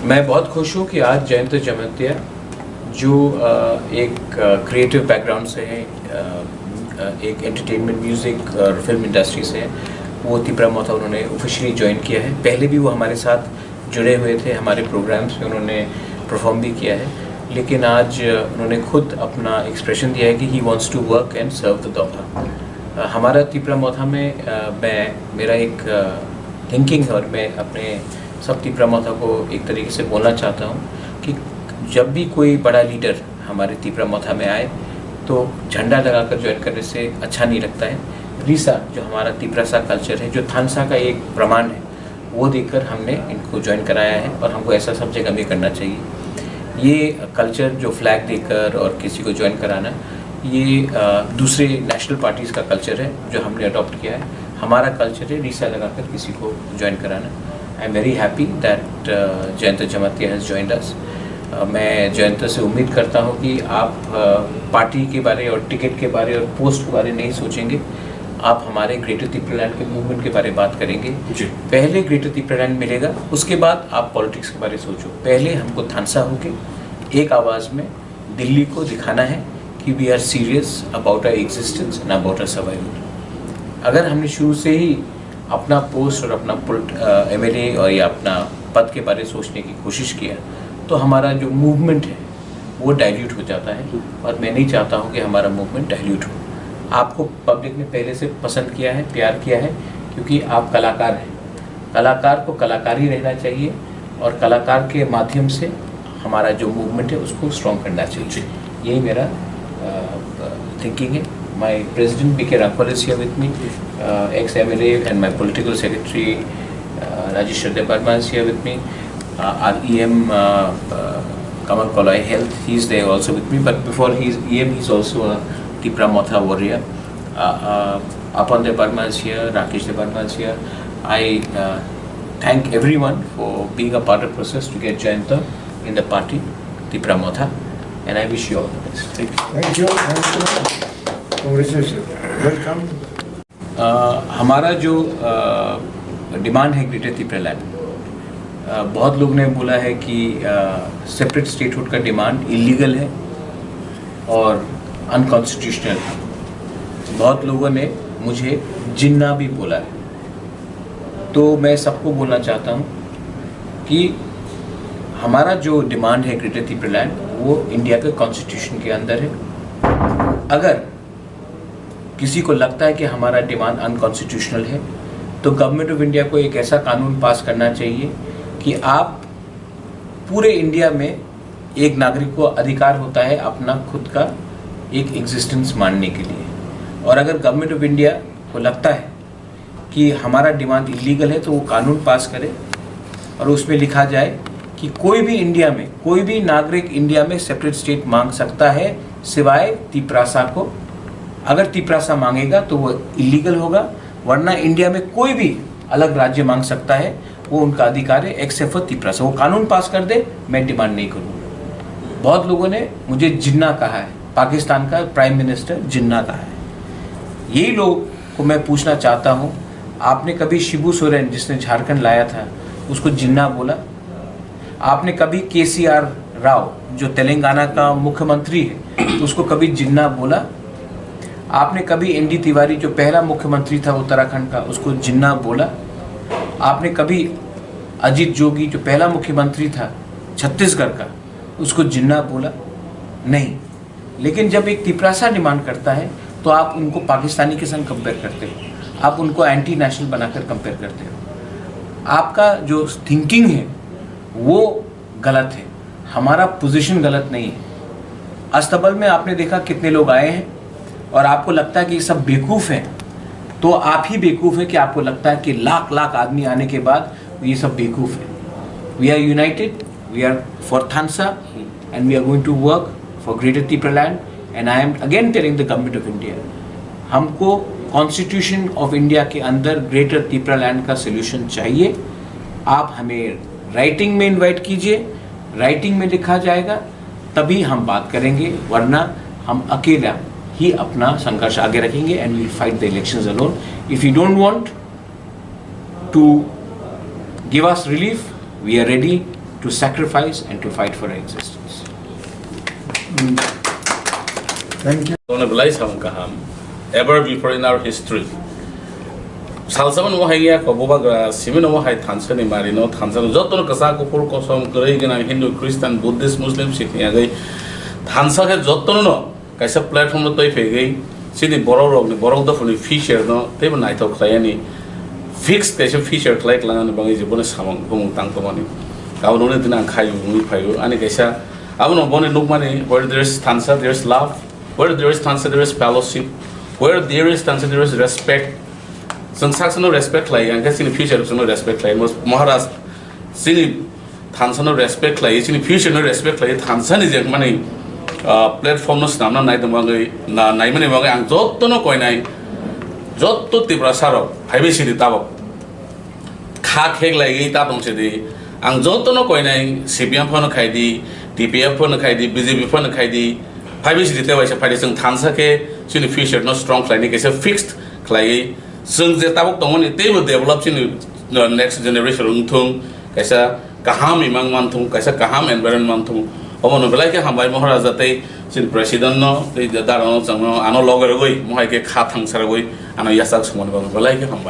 मैं बहुत खुश हूँ कि आज जयंत जमतिया जो एक क्रिएटिव बैकग्राउंड से है, एक एंटरटेनमेंट म्यूज़िक और फिल्म इंडस्ट्री से है, वो तिपरा मोथा उन्होंने ऑफिशियली ज्वाइन किया है। पहले भी वो हमारे साथ जुड़े हुए थे, हमारे प्रोग्राम्स में उन्होंने परफॉर्म भी किया है, लेकिन आज उन्होंने खुद अपना एक्सप्रेशन दिया है कि he wants to work and serve the दोहा। हमारा तिपरा मोथा में मेरा एक थिंकिंग है और मैं अपने सब तिपरा मोथा को एक तरीके से बोलना चाहता हूँ कि जब भी कोई बड़ा लीडर हमारे तिपरा मोथा में आए तो झंडा लगाकर ज्वाइन करने से अच्छा नहीं लगता है। रीसा जो हमारा तिपरासा कल्चर है, जो थानसा का एक प्रमाण है, वो देखकर हमने इनको ज्वाइन कराया है और हमको ऐसा सब जगह भी करना चाहिए। ये कल्चर जो फ्लैग देकर और किसी को ज्वाइन कराना, ये दूसरे नेशनल पार्टीज़ का कल्चर है जो हमने अडॉप्ट किया है। हमारा कल्चर है रीसा लगाकर किसी को ज्वाइन कराना। I am very happy that Jayant जमतिया has joined us. मैं जयंत से उम्मीद करता हूँ कि आप पार्टी के बारे और टिकट के बारे और पोस्ट के बारे नहीं सोचेंगे, आप हमारे ग्रेटर तिपरालैंड के मूवमेंट के बारे में बात करेंगे। पहले ग्रेटर तिपरालैंड मिलेगा, उसके बाद आप पॉलिटिक्स के बारे में सोचो। पहले हमको थानसा होके एक आवाज़ में दिल्ली को दिखाना है कि we are serious about our existence and about our survival. अगर हमने शुरू से ही अपना पोस्ट और अपना MLA और या अपना पद के बारे में सोचने की कोशिश किया तो हमारा जो मूवमेंट है वो डाइल्यूट हो जाता है, और मैं नहीं चाहता हूँ कि हमारा मूवमेंट डाइल्यूट हो। आपको पब्लिक ने पहले से पसंद किया है, प्यार किया है, क्योंकि आप कलाकार हैं। कलाकार को कलाकार ही रहना चाहिए और कलाकार के माध्यम से हमारा जो मूवमेंट है उसको स्ट्रॉन्ग करना चाहिए। यही मेरा थिंकिंग है। My President B.K. Rakwal is here with me, ex-MLA, and my political secretary Rajesh Sharda is here with me. Our EM Kamal Kolai Health, he's there also with me. But before he's EM, he's also a Tipra Motha warrior. Apan Deparma is here, Rakesh Deparma is here. I thank everyone for being a part of the process to get Jayanta in the party, Tipra Motha, and I wish you all the best. Thank you. Thank you. Thank you. Welcome. हमारा जो demand है greater तिपरालैंड, बहुत लोग ने बोला है कि separate statehood का डिमांड इलीगल है और अनकॉन्स्टिट्यूशनल है। बहुत लोगों ने मुझे जिन्ना भी बोला है। तो मैं सबको बोलना चाहता हूँ कि हमारा जो डिमांड है ग्रेटर तिपरालैंड वो इंडिया के कॉन्स्टिट्यूशन के अंदर है। अगर किसी को लगता है कि हमारा डिमांड अनकॉन्स्टिट्यूशनल है तो गवर्नमेंट ऑफ इंडिया को एक ऐसा कानून पास करना चाहिए कि आप पूरे इंडिया में एक नागरिक को अधिकार होता है अपना खुद का एक एग्जिस्टेंस मानने के लिए। और अगर गवर्नमेंट ऑफ इंडिया को लगता है कि हमारा डिमांड इलीगल है तो वो कानून पास करे और उसमें लिखा जाए कि कोई भी इंडिया में, कोई भी नागरिक इंडिया में सेपरेट स्टेट मांग सकता है सिवाय तिपरासा को। अगर तिपरासा मांगेगा तो वो इलीगल होगा, वरना इंडिया में कोई भी अलग राज्य मांग सकता है, वो उनका अधिकार है एक्सेप्ट फॉर तिपरासा। वो कानून पास कर दे, मैं डिमांड नहीं करूँगा। बहुत लोगों ने मुझे जिन्ना कहा है, पाकिस्तान का प्राइम मिनिस्टर जिन्ना कहा है। यही लोग को मैं पूछना चाहता हूँ, आपने कभी शिबू सोरेन जिसने झारखंड लाया था उसको जिन्ना बोला? आपने कभी KCR राव जो तेलंगाना का मुख्यमंत्री है उसको कभी जिन्ना बोला? आपने कभी ND तिवारी जो पहला मुख्यमंत्री था उत्तराखंड का उसको जिन्ना बोला? आपने कभी अजीत जोगी जो पहला मुख्यमंत्री था छत्तीसगढ़ का उसको जिन्ना बोला? नहीं। लेकिन जब एक तिपरासा डिमांड करता है तो आप उनको पाकिस्तानी के संग कंपेयर करते हो, आप उनको एंटी नेशनल बनाकर कंपेयर करते हो। आपका जो थिंकिंग है वो गलत है, हमारा पोजीशन गलत नहीं है। अस्तबल में आपने देखा कितने लोग आए हैं और आपको लगता है कि ये सब बेवकूफ़ हैं, तो आप ही बेवकूफ़ हैं कि आपको लगता है कि लाख लाख आदमी आने के बाद ये सब बेवकूफ़ हैं। We are united, we are for Thansa and we are going to work for greater Tipraland. And I am again telling the government of India, हमको कॉन्स्टिट्यूशन ऑफ इंडिया के अंदर ग्रेटर तिपरालैंड का सोल्यूशन चाहिए। आप हमें राइटिंग में इन्वाइट कीजिए, राइटिंग में लिखा जाएगा तभी हम बात करेंगे, वरना हम अकेला ही अपना संघर्ष आगे रखेंगे and we fight the elections alone. If you don't want to give us relief, we are ready to sacrifice and to fight for our existence. Thank you. Don't realize how kaham ever before in our history. Salsaman mo haya ko boba simino mo hay thansa ni marino thansa joton kasa ko pur ko som krai gina Hindu Christian Buddhist Muslim Sikh ya gai thansa ke joton no kaisa platform no toi fegai sini borok ni borok da funi feature no tebe nai to klayani fixed kaisa feature klai klan bangai jibone samang bumung tang to mani kaunu ne dinang khayu mui phayu ani kaisa abuno bone nukmani where there is thansa there is love, where there is thansa there is fellowship, where there is thansa there is respect. Sangsak no respect lai ang kasi in future no respect lai Maharaj sini thansa no respect lai sini future no respect lai thansa ni jeng mani platform no snam na nai dong bangai na nai mani bangai ang jotto no koi nai jotto tibra saro phaibe sini tabok kha khek lai gi ta dong se di ang jotto no koi nai CPM phone khai di DPF phone khai di BJP phone khai di phaibe sini te waisa phai sing thansa ke sini future no strong lai ni kaisa fixed laiซึ่งจะตั้งตรงนี้ที่มัน develop ที่ next generation ทุ่งก็จะkaham imang mantungก็จะ kaham environment mantungเพราะมันเป็นอะไรที่ทำไปมหาราชที่สิ่ง president เนาะที่จะได้เราจังเนาะอันนั้น logger ก็มหาวิทยาลัยขาดทางสารก็อันนั้นยาสักสมุนไพรเป็นอะไรที่ทำไป